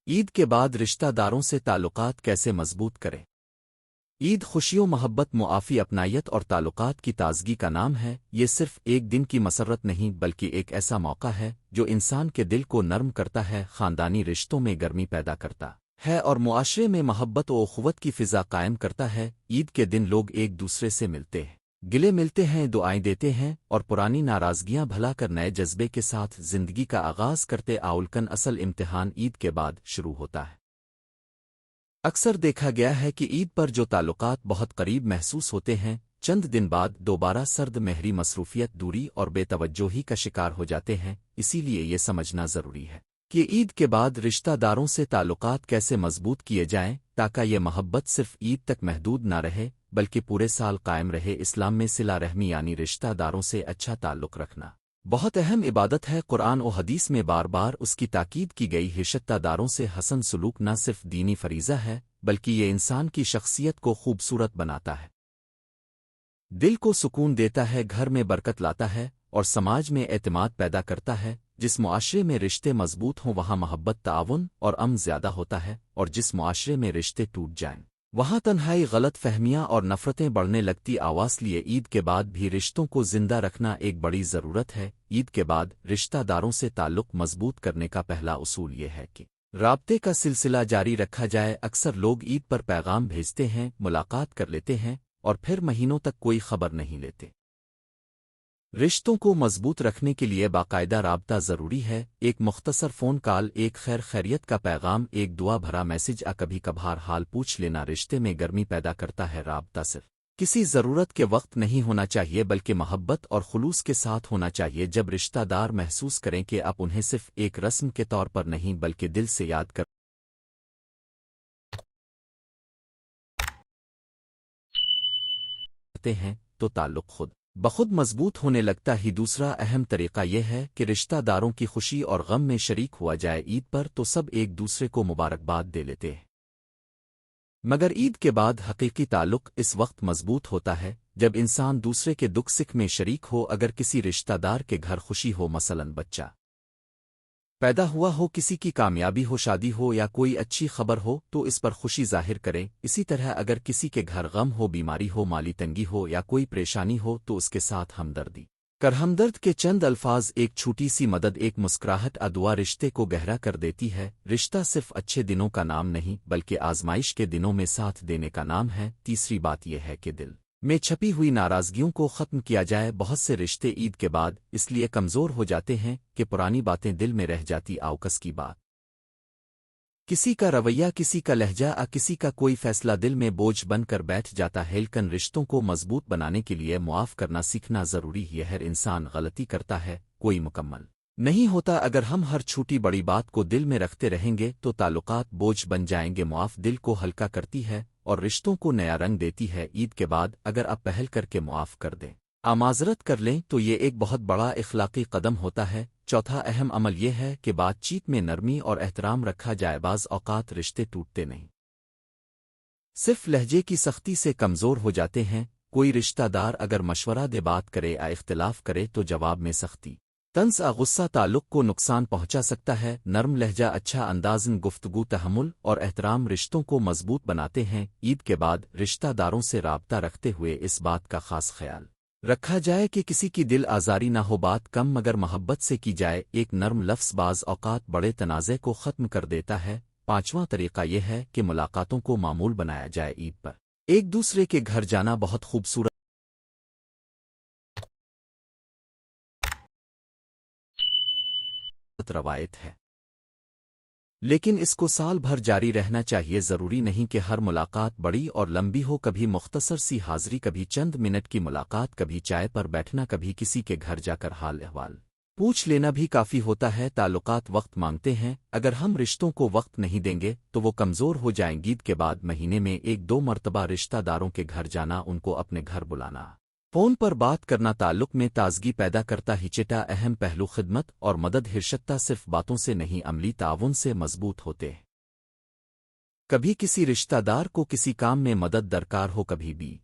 عید کے بعد رشتہ داروں سے تعلقات کیسے مضبوط کریں؟ عید خوشیوں، محبت، معافی، اپنائیت اور تعلقات کی تازگی کا نام ہے۔ یہ صرف ایک دن کی مسرت نہیں بلکہ ایک ایسا موقع ہے جو انسان کے دل کو نرم کرتا ہے، خاندانی رشتوں میں گرمی پیدا کرتا ہے اور معاشرے میں محبت و اخوت کی فضا قائم کرتا ہے۔ عید کے دن لوگ ایک دوسرے سے ملتے ہیں، گلے ملتے ہیں، دعائیں دیتے ہیں اور پرانی ناراضگیاں بھلا کر نئے جذبے کے ساتھ زندگی کا آغاز کرتے آولکن اصل امتحان عید کے بعد شروع ہوتا ہے۔ اکثر دیکھا گیا ہے کہ عید پر جو تعلقات بہت قریب محسوس ہوتے ہیں، چند دن بعد دوبارہ سرد مہری مصروفیت، دوری اور بے توجہی کا شکار ہو جاتے ہیں۔ اسی لیے یہ سمجھنا ضروری ہے کہ عید کے بعد رشتہ داروں سے تعلقات کیسے مضبوط کیے جائیں تاکہ یہ محبت صرف عید تک محدود نہ رہے بلکہ پورے سال قائم رہے۔ اسلام میں صلہ رحمی یعنی رشتہ داروں سے اچھا تعلق رکھنا بہت اہم عبادت ہے۔ قرآن و حدیث میں بار بار اس کی تاکید کی گئی ہے۔ رشتہ داروں سے حسن سلوک نہ صرف دینی فریضہ ہے بلکہ یہ انسان کی شخصیت کو خوبصورت بناتا ہے، دل کو سکون دیتا ہے، گھر میں برکت لاتا ہے اور سماج میں اعتماد پیدا کرتا ہے۔ جس معاشرے میں رشتے مضبوط ہوں وہاں محبت، تعاون اور امن زیادہ ہوتا ہے، اور جس معاشرے میں رشتے ٹوٹ جائیں وہاں تنہائی، غلط فہمیاں اور نفرتیں بڑھنے لگتی۔ آواز لیے عید کے بعد بھی رشتوں کو زندہ رکھنا ایک بڑی ضرورت ہے۔ عید کے بعد رشتہ داروں سے تعلق مضبوط کرنے کا پہلا اصول یہ ہے کہ رابطے کا سلسلہ جاری رکھا جائے۔ اکثر لوگ عید پر پیغام بھیجتے ہیں، ملاقات کر لیتے ہیں اور پھر مہینوں تک کوئی خبر نہیں لیتے۔ رشتوں کو مضبوط رکھنے کے لیے باقاعدہ رابطہ ضروری ہے۔ ایک مختصر فون کال، ایک خیر خیریت کا پیغام، ایک دعا بھرا میسج، کبھی کبھار حال پوچھ لینا رشتے میں گرمی پیدا کرتا ہے۔ رابطہ صرف کسی ضرورت کے وقت نہیں ہونا چاہیے بلکہ محبت اور خلوص کے ساتھ ہونا چاہیے۔ جب رشتہ دار محسوس کریں کہ آپ انہیں صرف ایک رسم کے طور پر نہیں بلکہ دل سے یاد کرتے ہیں تو تعلق خود بخود مضبوط ہونے لگتا ہی۔ دوسرا اہم طریقہ یہ ہے کہ رشتہ داروں کی خوشی اور غم میں شریک ہوا جائے۔ عید پر تو سب ایک دوسرے کو مبارکباد دے لیتے ہیں، مگر عید کے بعد حقیقی تعلق اس وقت مضبوط ہوتا ہے جب انسان دوسرے کے دکھ سکھ میں شریک ہو۔ اگر کسی رشتہ دار کے گھر خوشی ہو، مثلاً بچہ پیدا ہوا ہو، کسی کی کامیابی ہو، شادی ہو یا کوئی اچھی خبر ہو تو اس پر خوشی ظاہر کریں۔ اسی طرح اگر کسی کے گھر غم ہو، بیماری ہو، مالی تنگی ہو یا کوئی پریشانی ہو تو اس کے ساتھ ہمدردی کر ہمدرد کے چند الفاظ، ایک چھوٹی سی مدد، ایک مسکراہٹ، دعا رشتے کو گہرا کر دیتی ہے۔ رشتہ صرف اچھے دنوں کا نام نہیں بلکہ آزمائش کے دنوں میں ساتھ دینے کا نام ہے۔ تیسری بات یہ ہے کہ دل میں چھپی ہوئی ناراضگیوں کو ختم کیا جائے۔ بہت سے رشتے عید کے بعد اس لیے کمزور ہو جاتے ہیں کہ پرانی باتیں دل میں رہ جاتی۔ آوکس کی بات، کسی کا رویہ، کسی کا لہجہ، کسی کا کوئی فیصلہ دل میں بوجھ بن کر بیٹھ جاتا ہے۔ لیکن رشتوں کو مضبوط بنانے کے لیے معاف کرنا سیکھنا ضروری ہے۔ ہر انسان غلطی کرتا ہے، کوئی مکمل نہیں ہوتا۔ اگر ہم ہر چھوٹی بڑی بات کو دل میں رکھتے رہیں گے تو تعلقات بوجھ بن جائیں گے۔ معاف دل کو ہلکا کرتی ہے اور رشتوں کو نیا رنگ دیتی ہے۔ عید کے بعد اگر آپ پہل کر کے معاف کر دیں، معذرت کر لیں تو یہ ایک بہت بڑا اخلاقی قدم ہوتا ہے۔ چوتھا اہم عمل یہ ہے کہ بات چیت میں نرمی اور احترام رکھا جائے۔ بعض اوقات رشتے ٹوٹتے نہیں صرف لہجے کی سختی سے کمزور ہو جاتے ہیں۔ کوئی رشتہ دار اگر مشورہ دے، بات کرے، اختلاف کرے تو جواب میں سختی، طنز، غصہ تعلق کو نقصان پہنچا سکتا ہے۔ نرم لہجہ، اچھا انداز، گفتگو، تحمل اور احترام رشتوں کو مضبوط بناتے ہیں۔ عید کے بعد رشتہ داروں سے رابطہ رکھتے ہوئے اس بات کا خاص خیال رکھا جائے کہ کسی کی دل آزاری نہ ہو۔ بات کم مگر محبت سے کی جائے۔ ایک نرم لفظ بعض اوقات بڑے تنازع کو ختم کر دیتا ہے۔ پانچواں طریقہ یہ ہے کہ ملاقاتوں کو معمول بنایا جائے۔ عید پر ایک دوسرے کے گھر جانا بہت خوبصورت روایت ہے، لیکن اس کو سال بھر جاری رہنا چاہیے۔ ضروری نہیں کہ ہر ملاقات بڑی اور لمبی ہو، کبھی مختصر سی حاضری، کبھی چند منٹ کی ملاقات، کبھی چائے پر بیٹھنا، کبھی کسی کے گھر جا کر حال احوال پوچھ لینا بھی کافی ہوتا ہے۔ تعلقات وقت مانگتے ہیں، اگر ہم رشتوں کو وقت نہیں دیں گے تو وہ کمزور ہو جائیں۔ عید کے بعد مہینے میں ایک دو مرتبہ رشتہ داروں کے گھر جانا، ان کو اپنے گھر بلانا فون پر بات کرنا تعلق میں تازگی پیدا کرتا ہچٹا اہم پہلو خدمت اور مدد ہرشتہ صرف باتوں سے نہیں عملی تعاون سے مضبوط ہوتے ہیں۔ کبھی کسی رشتہ دار کو کسی کام میں مدد درکار ہو، کبھی بھی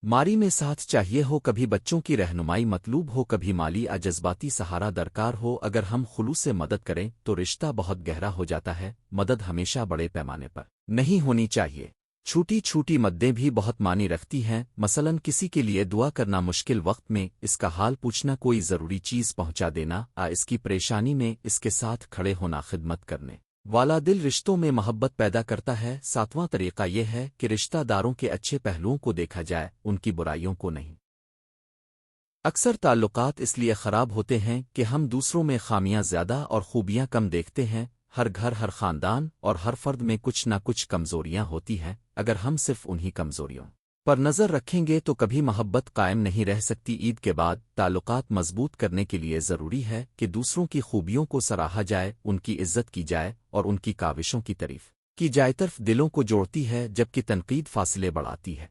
ماری میں ساتھ چاہیے ہو، کبھی بچوں کی رہنمائی مطلوب ہو، کبھی مالی یا جذباتی سہارا درکار ہو، اگر ہم خلوص سے مدد کریں تو رشتہ بہت گہرا ہو جاتا ہے۔ مدد ہمیشہ بڑے پیمانے پر نہیں ہونی چاہیے، چھوٹی چھوٹی مددیں بھی بہت معنی رکھتی ہیں۔ مثلاً کسی کے لیے دعا کرنا مشکل وقت میں، اس کا حال پوچھنا، کوئی ضروری چیز پہنچا دینا، اس کی پریشانی میں اس کے ساتھ کھڑے ہونا، خدمت کرنے والا دل رشتوں میں محبت پیدا کرتا ہے۔ ساتواں طریقہ یہ ہے کہ رشتہ داروں کے اچھے پہلوؤں کو دیکھا جائے، ان کی برائیوں کو نہیں۔ اکثر تعلقات اس لیے خراب ہوتے ہیں کہ ہم دوسروں میں خامیاں زیادہ اور خوبیاں کم دیکھتے ہیں۔ ہر گھر، ہر خاندان اور ہر فرد میں کچھ نہ کچھ کمزوریاں ہوتی ہیں۔ اگر ہم صرف انہی کمزوریوں پر نظر رکھیں گے تو کبھی محبت قائم نہیں رہ سکتی۔ عید کے بعد تعلقات مضبوط کرنے کے لیے ضروری ہے کہ دوسروں کی خوبیوں کو سراہا جائے، ان کی عزت کی جائے اور ان کی کاوشوں کی تعریف کی جائے۔ طرف دلوں کو جوڑتی ہے جبکہ تنقید فاصلے بڑھاتی ہے۔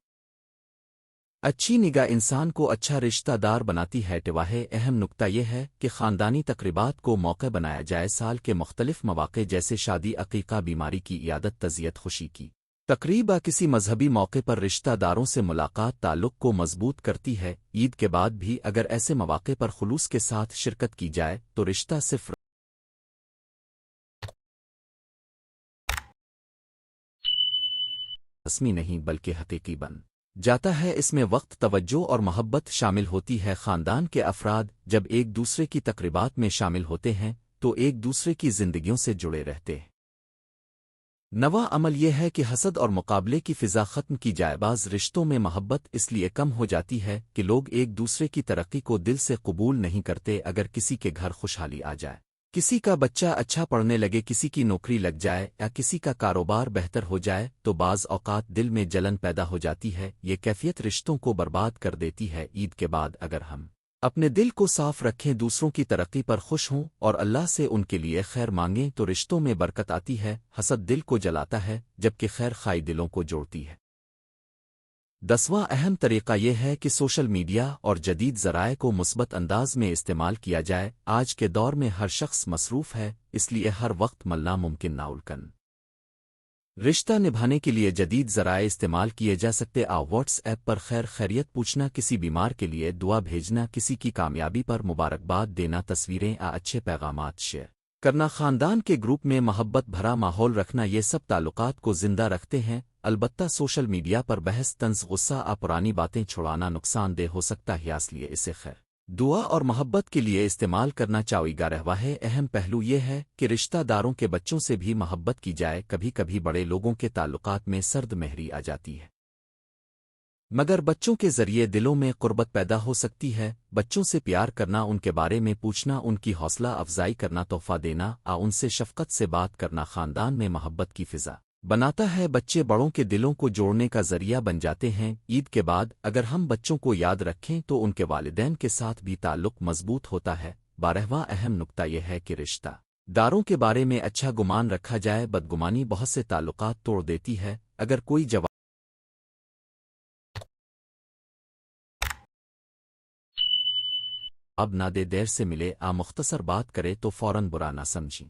اچھی نگاہ انسان کو اچھا رشتہ دار بناتی ہے۔ واحد اہم نکتہ یہ ہے کہ خاندانی تقریبات کو موقع بنایا جائے۔ سال کے مختلف مواقع جیسے شادی، عقیقہ، بیماری کی عیادت، تعزیت، خوشی کی تقریب یا کسی مذہبی موقع پر رشتہ داروں سے ملاقات تعلق کو مضبوط کرتی ہے۔ عید کے بعد بھی اگر ایسے مواقع پر خلوص کے ساتھ شرکت کی جائے تو رشتہ صرف رسمی نہیں بلکہ حقیقی بن جاتا ہے۔ اس میں وقت، توجہ اور محبت شامل ہوتی ہے۔ خاندان کے افراد جب ایک دوسرے کی تقریبات میں شامل ہوتے ہیں تو ایک دوسرے کی زندگیوں سے جڑے رہتے ہیں۔ نواں عمل یہ ہے کہ حسد اور مقابلے کی فضا ختم کی جائے۔ بعض رشتوں میں محبت اس لیے کم ہو جاتی ہے کہ لوگ ایک دوسرے کی ترقی کو دل سے قبول نہیں کرتے۔ اگر کسی کے گھر خوشحالی آ جائے، کسی کا بچہ اچھا پڑھنے لگے، کسی کی نوکری لگ جائے یا کسی کا کاروبار بہتر ہو جائے تو بعض اوقات دل میں جلن پیدا ہو جاتی ہے۔ یہ کیفیت رشتوں کو برباد کر دیتی ہے۔ عید کے بعد اگر ہم اپنے دل کو صاف رکھیں، دوسروں کی ترقی پر خوش ہوں اور اللہ سے ان کے لیے خیر مانگیں تو رشتوں میں برکت آتی ہے۔ حسد دل کو جلاتا ہے جبکہ خیر خائی دلوں کو جوڑتی ہے۔ 10واں اہم طریقہ یہ ہے کہ سوشل میڈیا اور جدید ذرائع کو مثبت انداز میں استعمال کیا جائے۔ آج کے دور میں ہر شخص مصروف ہے، اس لیے ہر وقت ملنا ممکن نہ رشتہ نبھانے کے لیے جدید ذرائع استعمال کیے جا سکتے۔ واٹس ایپ پر خیر خیریت پوچھنا، کسی بیمار کے لیے دعا بھیجنا، کسی کی کامیابی پر مبارکباد دینا، تصویریں یا اچھے پیغامات شیئر کرنا، خاندان کے گروپ میں محبت بھرا ماحول رکھنا، یہ سب تعلقات کو زندہ رکھتے ہیں۔ البتہ سوشل میڈیا پر بحث، طنز، غصہ پرانی باتیں چھڑانا نقصان دہ ہو سکتا ہے، اس لیے اسے خیر، دعا اور محبت کے لیے استعمال کرنا چاہیے گا۔ رہواہے اہم پہلو یہ ہے کہ رشتہ داروں کے بچوں سے بھی محبت کی جائے۔ کبھی کبھی بڑے لوگوں کے تعلقات میں سرد مہری آ جاتی ہے، مگر بچوں کے ذریعے دلوں میں قربت پیدا ہو سکتی ہے۔ بچوں سے پیار کرنا، ان کے بارے میں پوچھنا، ان کی حوصلہ افزائی کرنا، تحفہ دینا ان سے شفقت سے بات کرنا خاندان میں محبت کی فضا بناتا ہے۔ بچے بڑوں کے دلوں کو جوڑنے کا ذریعہ بن جاتے ہیں۔ عید کے بعد اگر ہم بچوں کو یاد رکھیں تو ان کے والدین کے ساتھ بھی تعلق مضبوط ہوتا ہے۔ 12واں اہم نکتہ یہ ہے کہ رشتہ داروں کے بارے میں اچھا گمان رکھا جائے۔ بدگمانی بہت سے تعلقات توڑ دیتی ہے۔ اگر کوئی جواب اب نہ دے، دیر سے ملے، مختصر بات کرے تو فوراً برا نہ سمجھیں۔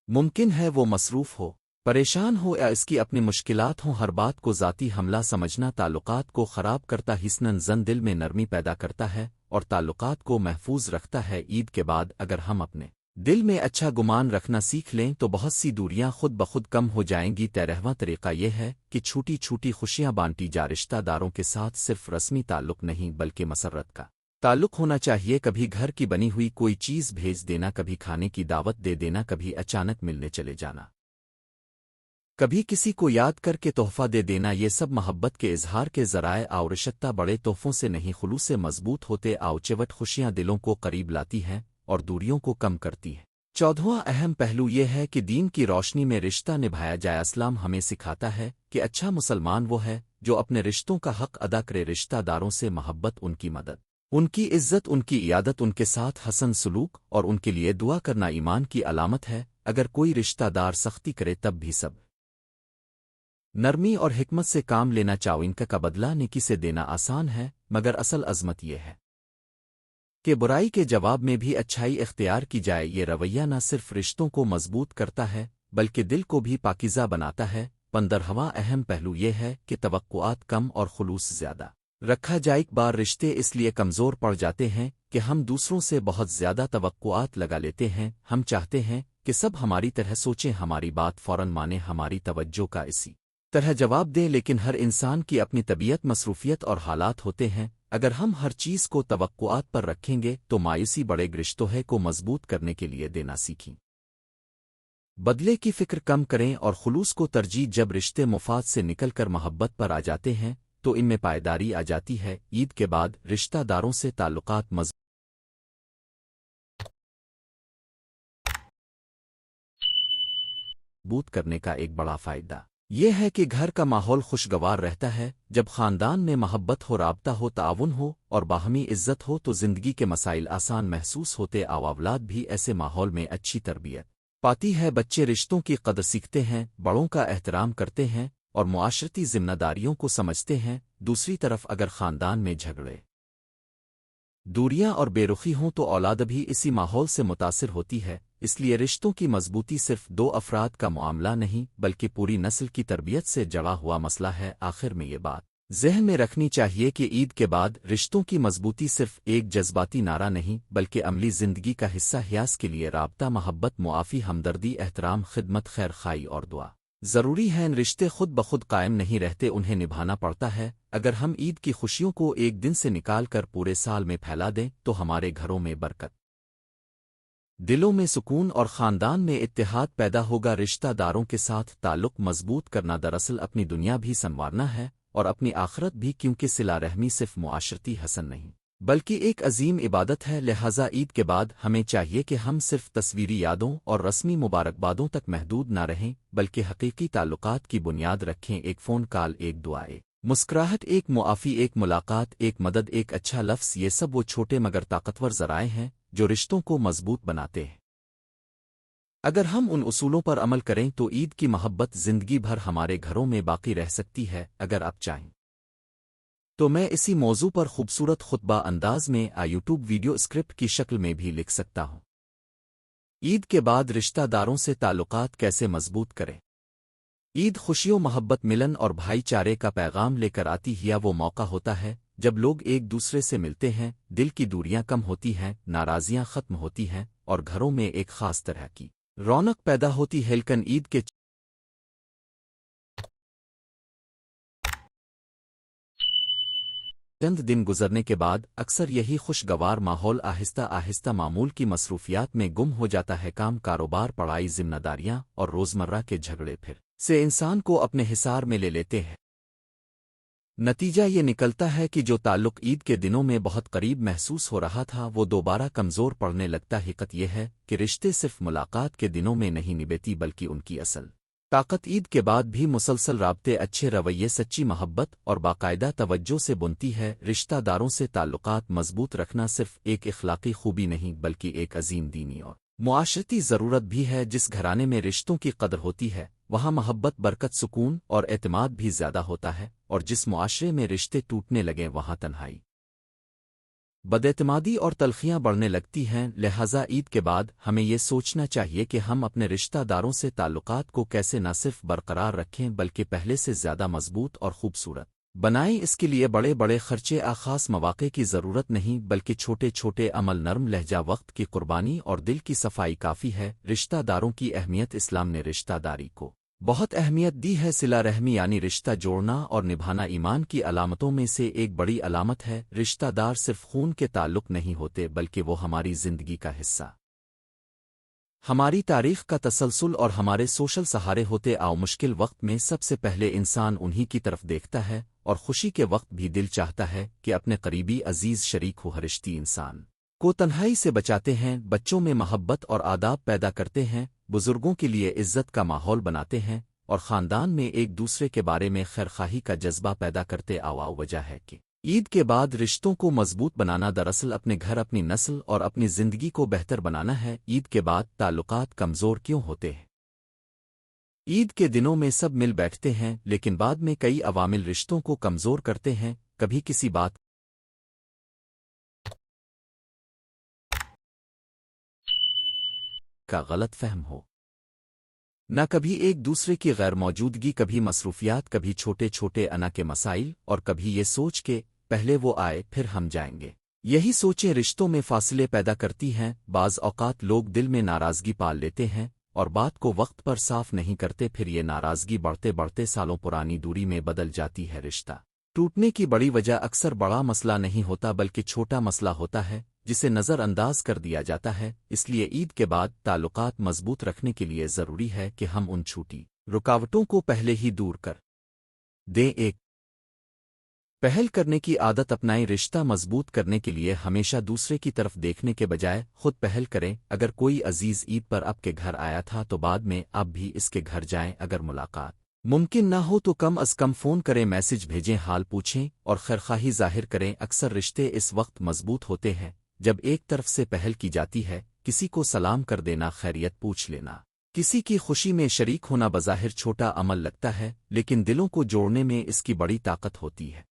ممکن ہے وہ مصروف ہو، پریشان ہو یا اس کی اپنی مشکلات ہوں۔ ہر بات کو ذاتی حملہ سمجھنا تعلقات کو خراب کرتا، حسناً زن دل میں نرمی پیدا کرتا ہے اور تعلقات کو محفوظ رکھتا ہے۔ عید کے بعد اگر ہم اپنے دل میں اچھا گمان رکھنا سیکھ لیں تو بہت سی دوریاں خود بخود کم ہو جائیں گی۔ 13واں طریقہ یہ ہے کہ چھوٹی چھوٹی خوشیاں بانٹی جا۔ رشتہ داروں کے ساتھ صرف رسمی تعلق نہیں بلکہ مسرت کا تعلق ہونا چاہیے۔ کبھی گھر کی بنی ہوئی کوئی چیز بھیج دینا، کبھی کھانے کی دعوت دے دینا، کبھی اچانک ملنے چلے جانا، کبھی کسی کو یاد کر کے تحفہ دے دینا، یہ سب محبت کے اظہار کے ذرائع اور رشتہ بڑے تحفوں سے نہیں خلوص سے مضبوط ہوتے۔ چوٹ خوشیاں دلوں کو قریب لاتی ہیں اور دوریوں کو کم کرتی ہیں۔ 14واں اہم پہلو یہ ہے کہ دین کی روشنی میں رشتہ نبھایا جائے۔ اسلام ہمیں سکھاتا ہے کہ اچھا مسلمان وہ ہے جو اپنے رشتوں کا حق ادا کرے۔ رشتہ داروں سے محبت، ان کی مدد، ان کی عزت، ان کی عیادت، ان کے ساتھ حسن سلوک اور ان کے لیے دعا کرنا ایمان کی علامت ہے۔ اگر کوئی رشتہ دار سختی کرے تب بھی سب نرمی اور حکمت سے کام لینا چاوین کا بدلہ نیکی سے دینا آسان ہے، مگر اصل عظمت یہ ہے کہ برائی کے جواب میں بھی اچھائی اختیار کی جائے۔ یہ رویہ نہ صرف رشتوں کو مضبوط کرتا ہے بلکہ دل کو بھی پاکیزہ بناتا ہے۔ پندرہواں اہم پہلو یہ ہے کہ توقعات کم اور خلوص زیادہ رکھا جائے۔ ایک بار رشتے اس لیے کمزور پڑ جاتے ہیں کہ ہم دوسروں سے بہت زیادہ توقعات لگا لیتے ہیں۔ ہم چاہتے ہیں کہ سب ہماری طرح سوچیں، ہماری بات فوراً مانیں، ہماری توجہ کا اسی طرح جواب دیں، لیکن ہر انسان کی اپنی طبیعت، مصروفیت اور حالات ہوتے ہیں۔ اگر ہم ہر چیز کو توقعات پر رکھیں گے تو مایوسی بڑے رشتوں کو مضبوط کرنے کے لیے دینا سیکھیں، بدلے کی فکر کم کریں اور خلوص کو ترجیح۔ جب رشتے مفاد سے نکل کر محبت پر آ جاتے ہیں تو ان میں پائیداری آ جاتی ہے۔ عید کے بعد رشتہ داروں سے تعلقات مضبوط کرنے کا ایک بڑا فائدہ یہ ہے کہ گھر کا ماحول خوشگوار رہتا ہے۔ جب خاندان میں محبت ہو، رابطہ ہو، تعاون ہو اور باہمی عزت ہو تو زندگی کے مسائل آسان محسوس ہوتے۔ اولاد بھی ایسے ماحول میں اچھی تربیت پاتی ہے۔ بچے رشتوں کی قدر سیکھتے ہیں، بڑوں کا احترام کرتے ہیں اور معاشرتی ذمہ داریوں کو سمجھتے ہیں۔ دوسری طرف اگر خاندان میں جھگڑے، دوریاں اور بے رخی ہوں تو اولاد بھی اسی ماحول سے متاثر ہوتی ہے۔ اس لیے رشتوں کی مضبوطی صرف دو افراد کا معاملہ نہیں بلکہ پوری نسل کی تربیت سے جڑا ہوا مسئلہ ہے۔ آخر میں یہ بات ذہن میں رکھنی چاہیے کہ عید کے بعد رشتوں کی مضبوطی صرف ایک جذباتی نعرہ نہیں بلکہ عملی زندگی کا حصہ ہے۔ اس کے لیے رابطہ، محبت، معافی، ہمدردی، احترام، خدمت، خیر خواہی اور دعا ضروری ہے۔ ان رشتے خود بخود قائم نہیں رہتے، انہیں نبھانا پڑتا ہے۔ اگر ہم عید کی خوشیوں کو ایک دن سے نکال کر پورے سال میں پھیلا دیں تو ہمارے گھروں میں برکت، دلوں میں سکون اور خاندان میں اتحاد پیدا ہوگا۔ رشتہ داروں کے ساتھ تعلق مضبوط کرنا دراصل اپنی دنیا بھی سنوارنا ہے اور اپنی آخرت بھی، کیونکہ صلہ رحمی صرف معاشرتی حسن نہیں بلکہ ایک عظیم عبادت ہے۔ لہٰذا عید کے بعد ہمیں چاہیے کہ ہم صرف تصویری یادوں اور رسمی مبارکبادوں تک محدود نہ رہیں بلکہ حقیقی تعلقات کی بنیاد رکھیں۔ ایک فون کال، ایک دعا، ایک مسکراہٹ، ایک معافی، ایک ملاقات، ایک مدد، ایک اچھا لفظ، یہ سب وہ چھوٹے مگر طاقتور ذرائع ہیں جو رشتوں کو مضبوط بناتے ہیں۔ اگر ہم ان اصولوں پر عمل کریں تو عید کی محبت زندگی بھر ہمارے گھروں میں باقی رہ سکتی ہے۔ اگر آپ چاہیں تو میں اسی موضوع پر خوبصورت خطبہ انداز میں یوٹیوب ویڈیو اسکرپٹ کی شکل میں بھی لکھ سکتا ہوں۔ عید کے بعد رشتہ داروں سے تعلقات کیسے مضبوط کریں؟ عید خوشیوں، محبت، ملن اور بھائی چارے کا پیغام لے کر آتی ہے۔ وہ موقع ہوتا ہے جب لوگ ایک دوسرے سے ملتے ہیں، دل کی دوریاں کم ہوتی ہیں، ناراضیاں ختم ہوتی ہیں اور گھروں میں ایک خاص طرح کی رونق پیدا ہوتی ہے۔ لیکن عید کے چند دن گزرنے کے بعد اکثر یہی خوشگوار ماحول آہستہ آہستہ معمول کی مصروفیات میں گم ہو جاتا ہے۔ کام، کاروبار، پڑھائی، ذمہ داریاں اور روزمرہ کے جھگڑے پھر سے انسان کو اپنے حصار میں لے لیتے ہیں۔ نتیجہ یہ نکلتا ہے کہ جو تعلق عید کے دنوں میں بہت قریب محسوس ہو رہا تھا وہ دوبارہ کمزور پڑنے لگتا۔ حقیقت یہ ہے کہ رشتے صرف ملاقات کے دنوں میں نہیں نبھتی بلکہ ان کی اصل طاقت عید کے بعد بھی مسلسل رابطے، اچھے رویے، سچی محبت اور باقاعدہ توجہ سے بنتی ہے۔ رشتہ داروں سے تعلقات مضبوط رکھنا صرف ایک اخلاقی خوبی نہیں بلکہ ایک عظیم دینی اور معاشرتی ضرورت بھی ہے۔ جس گھرانے میں رشتوں کی قدر ہوتی ہے وہاں محبت، برکت، سکون اور اعتماد بھی زیادہ ہوتا ہے، اور جس معاشرے میں رشتے ٹوٹنے لگیں وہاں تنہائی، بداعتمادی اور تلخیاں بڑھنے لگتی ہیں۔ لہٰذا عید کے بعد ہمیں یہ سوچنا چاہیے کہ ہم اپنے رشتہ داروں سے تعلقات کو کیسے نہ صرف برقرار رکھیں بلکہ پہلے سے زیادہ مضبوط اور خوبصورت بنائیں۔ اس کے لیے بڑے بڑے خرچے، خاص مواقع کی ضرورت نہیں بلکہ چھوٹے چھوٹے عمل، نرم لہجہ، وقت کی قربانی اور دل کی صفائی کافی ہے۔ رشتہ داروں کی اہمیت۔ اسلام نے رشتہ داری کو بہت اہمیت دی ہے۔ صلہ رحمی یعنی رشتہ جوڑنا اور نبھانا ایمان کی علامتوں میں سے ایک بڑی علامت ہے۔ رشتہ دار صرف خون کے تعلق نہیں ہوتے بلکہ وہ ہماری زندگی کا حصہ، ہماری تاریخ کا تسلسل اور ہمارے سوشل سہارے ہوتے۔ مشکل وقت میں سب سے پہلے انسان انہی کی طرف دیکھتا ہے اور خوشی کے وقت بھی دل چاہتا ہے کہ اپنے قریبی عزیز شریک ہو۔ رشتے انسان کو تنہائی سے بچاتے ہیں، بچوں میں محبت اور آداب پیدا کرتے ہیں، بزرگوں کے لیے عزت کا ماحول بناتے ہیں اور خاندان میں ایک دوسرے کے بارے میں خیرخواہی کا جذبہ پیدا کرتے۔ وجہ ہے کہ عید کے بعد رشتوں کو مضبوط بنانا دراصل اپنے گھر، اپنی نسل اور اپنی زندگی کو بہتر بنانا ہے۔ عید کے بعد تعلقات کمزور کیوں ہوتے ہیں؟ عید کے دنوں میں سب مل بیٹھتے ہیں، لیکن بعد میں کئی عوامل رشتوں کو کمزور کرتے ہیں، کبھی کسی بات کا غلط فہم ہو، نہ کبھی ایک دوسرے کی غیر موجودگی، کبھی مصروفیات، کبھی چھوٹے چھوٹے انا کے مسائل، اور کبھی یہ سوچ کے پہلے وہ آئے پھر ہم جائیں گے۔ یہی سوچیں رشتوں میں فاصلے پیدا کرتی ہیں۔ بعض اوقات لوگ دل میں ناراضگی پال لیتے ہیں اور بات کو وقت پر صاف نہیں کرتے، پھر یہ ناراضگی بڑھتے بڑھتے سالوں پرانی دوری میں بدل جاتی ہے۔ رشتہ ٹوٹنے کی بڑی وجہ اکثر بڑا مسئلہ نہیں ہوتا بلکہ چھوٹا مسئلہ ہوتا ہے جسے نظر انداز کر دیا جاتا ہے۔ اس لیے عید کے بعد تعلقات مضبوط رکھنے کے لیے ضروری ہے کہ ہم ان چھوٹی رکاوٹوں کو پہلے ہی دور کر دیں۔ ایک پہل کرنے کی عادت اپنائیں۔ رشتہ مضبوط کرنے کے لیے ہمیشہ دوسرے کی طرف دیکھنے کے بجائے خود پہل کریں۔ اگر کوئی عزیز عید پر آپ کے گھر آیا تھا تو بعد میں آپ بھی اس کے گھر جائیں۔ اگر ملاقات ممکن نہ ہو تو کم از کم فون کریں، میسج بھیجیں، حال پوچھیں اور خیرخواہی ظاہر کریں۔ اکثر رشتے اس وقت مضبوط ہوتے ہیں جب ایک طرف سے پہل کی جاتی ہے۔ کسی کو سلام کر دینا، خیریت پوچھ لینا، کسی کی خوشی میں شریک ہونا بظاہر چھوٹا عمل لگتا ہے، لیکن دلوں کو جوڑنے میں اس کی بڑی طاقت ہوتی ہے۔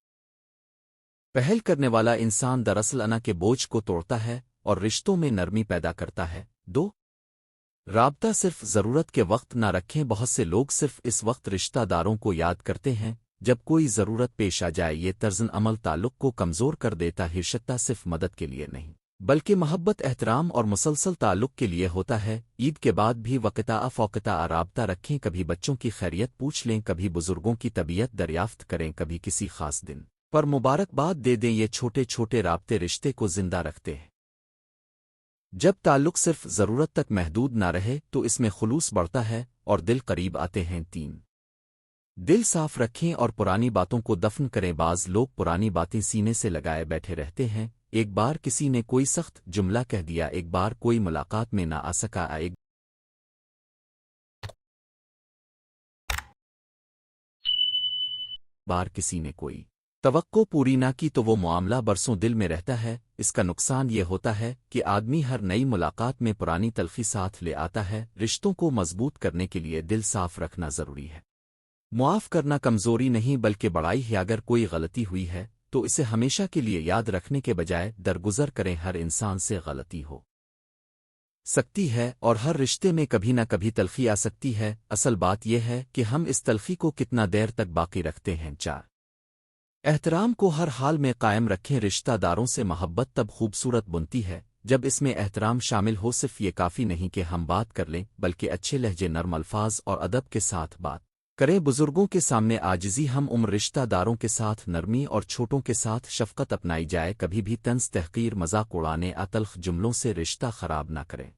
پہل کرنے والا انسان دراصل انا کے بوجھ کو توڑتا ہے اور رشتوں میں نرمی پیدا کرتا ہے۔ دو رابطہ صرف ضرورت کے وقت نہ رکھیں۔ بہت سے لوگ صرف اس وقت رشتہ داروں کو یاد کرتے ہیں جب کوئی ضرورت پیش آ جائے۔ یہ طرز عمل تعلق کو کمزور کر دیتا ہے۔ رشتہ صرف مدد کے لیے نہیں بلکہ محبت، احترام اور مسلسل تعلق کے لیے ہوتا ہے۔ عید کے بعد بھی وقتاً فوقتاً رابطہ رکھیں، کبھی بچوں کی خیریت پوچھ لیں، کبھی بزرگوں کی طبیعت دریافت کریں، کبھی کسی خاص دن پر مبارکباد دے دیں۔ یہ چھوٹے چھوٹے رابطے رشتے کو زندہ رکھتے ہیں۔ جب تعلق صرف ضرورت تک محدود نہ رہے تو اس میں خلوص بڑھتا ہے اور دل قریب آتے ہیں۔ تین دل صاف رکھیں اور پرانی باتوں کو دفن کریں۔ بعض لوگ پرانی باتیں سینے سے لگائے بیٹھے رہتے ہیں۔ ایک بار کسی نے کوئی سخت جملہ کہہ دیا، ایک بار کوئی ملاقات میں نہ آ سکا، ایک بار کسی نے کوئی توقع پوری نہ کی تو وہ معاملہ برسوں دل میں رہتا ہے۔ اس کا نقصان یہ ہوتا ہے کہ آدمی ہر نئی ملاقات میں پرانی تلخی ساتھ لے آتا ہے۔ رشتوں کو مضبوط کرنے کے لیے دل صاف رکھنا ضروری ہے۔ معاف کرنا کمزوری نہیں بلکہ بڑائی ہے۔ اگر کوئی غلطی ہوئی ہے تو اسے ہمیشہ کے لیے یاد رکھنے کے بجائے درگزر کریں۔ ہر انسان سے غلطی ہو سکتی ہے اور ہر رشتے میں کبھی نہ کبھی تلخی آ سکتی ہے۔ اصل بات یہ ہے کہ ہم اس تلخی کو کتنا دیر تک باقی رکھتے ہیں۔ چار احترام کو ہر حال میں قائم رکھیں۔ رشتہ داروں سے محبت تب خوبصورت بنتی ہے جب اس میں احترام شامل ہو۔ صرف یہ کافی نہیں کہ ہم بات کر لیں بلکہ اچھے لہجے، نرم الفاظ اور ادب کے ساتھ بات کریں۔ بزرگوں کے سامنے عاجزی، ہم عمر رشتہ داروں کے ساتھ نرمی اور چھوٹوں کے ساتھ شفقت اپنائی جائے۔ کبھی بھی طنز، تحقیر، مذاق اڑانے تلخ جملوں سے رشتہ خراب نہ کریں۔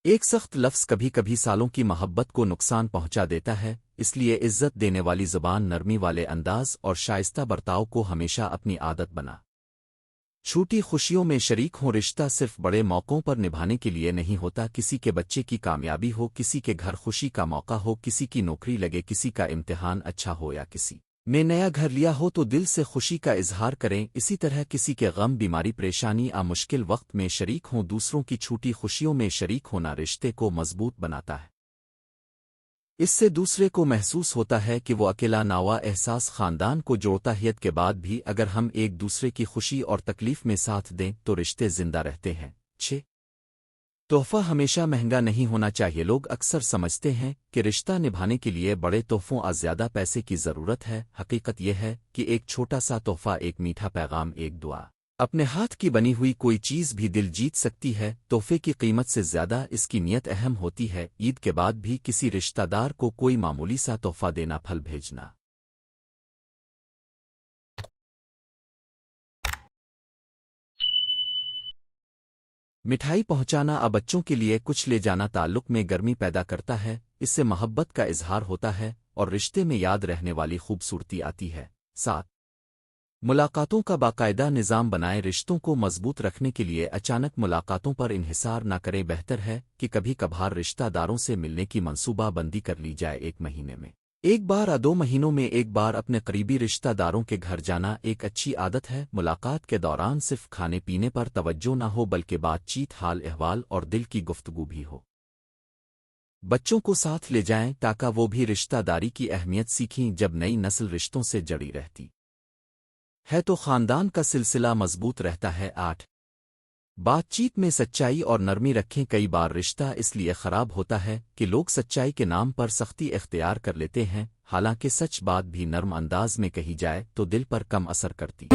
ایک سخت لفظ کبھی کبھی سالوں کی محبت کو نقصان پہنچا دیتا ہے، اس لیے عزت دینے والی زبان، نرمی والے انداز اور شائستہ برتاؤ کو ہمیشہ اپنی عادت بنا۔ چھوٹی خوشیوں میں شریک ہوں۔ رشتہ صرف بڑے موقعوں پر نبھانے کے لیے نہیں ہوتا۔ کسی کے بچے کی کامیابی ہو، کسی کے گھر خوشی کا موقع ہو، کسی کی نوکری لگے، کسی کا امتحان اچھا ہو یا کسی نے نیا گھر لیا ہو تو دل سے خوشی کا اظہار کریں۔ اسی طرح کسی کے غم، بیماری، پریشانی مشکل وقت میں شریک ہوں۔ دوسروں کی چھوٹی خوشیوں میں شریک ہونا رشتے کو مضبوط بناتا ہے۔ اس سے دوسرے کو محسوس ہوتا ہے کہ وہ اکیلا نہ ہوا۔ احساس خاندان کو جوڑتا ہے۔ عید کے بعد بھی اگر ہم ایک دوسرے کی خوشی اور تکلیف میں ساتھ دیں تو رشتے زندہ رہتے ہیں۔ 6 تحفہ ہمیشہ مہنگا نہیں ہونا چاہیے۔ لوگ اکثر سمجھتے ہیں کہ رشتہ نبھانے کے لیے بڑے تحفوں زیادہ پیسے کی ضرورت ہے۔ حقیقت یہ ہے کہ ایک چھوٹا سا تحفہ، ایک میٹھا پیغام، ایک دعا، اپنے ہاتھ کی بنی ہوئی کوئی چیز بھی دل جیت سکتی ہے۔ تحفے کی قیمت سے زیادہ اس کی نیت اہم ہوتی ہے۔ عید کے بعد بھی کسی رشتہ دار کو کوئی معمولی سا تحفہ دینا، پھل بھیجنا، مٹھائی پہنچانا، بچوں کے لیے کچھ لے جانا تعلق میں گرمی پیدا کرتا ہے۔ اس سے محبت کا اظہار ہوتا ہے اور رشتے میں یاد رہنے والی خوبصورتی آتی ہے۔ 7 ملاقاتوں کا باقاعدہ نظام بنائیں۔ رشتوں کو مضبوط رکھنے کے لیے اچانک ملاقاتوں پر انحصار نہ کریں۔ بہتر ہے کہ کبھی کبھار رشتہ داروں سے ملنے کی منصوبہ بندی کر لی جائے۔ ایک مہینے میں ایک بار، 2 مہینوں میں ایک بار اپنے قریبی رشتہ داروں کے گھر جانا ایک اچھی عادت ہے۔ ملاقات کے دوران صرف کھانے پینے پر توجہ نہ ہو بلکہ بات چیت، حال احوال اور دل کی گفتگو بھی ہو۔ بچوں کو ساتھ لے جائیں تاکہ وہ بھی رشتہ داری کی اہمیت سیکھیں جب نئی نسل رشتوں سے جڑی رہتی ہے تو خاندان کا سلسلہ مضبوط رہتا ہے 8 بات چیت میں سچائی اور نرمی رکھیں کئی بار رشتہ اس لیے خراب ہوتا ہے کہ لوگ سچائی کے نام پر سختی اختیار کر لیتے ہیں حالانکہ سچ بات بھی نرم انداز میں کہی جائے تو دل پر کم اثر کرتی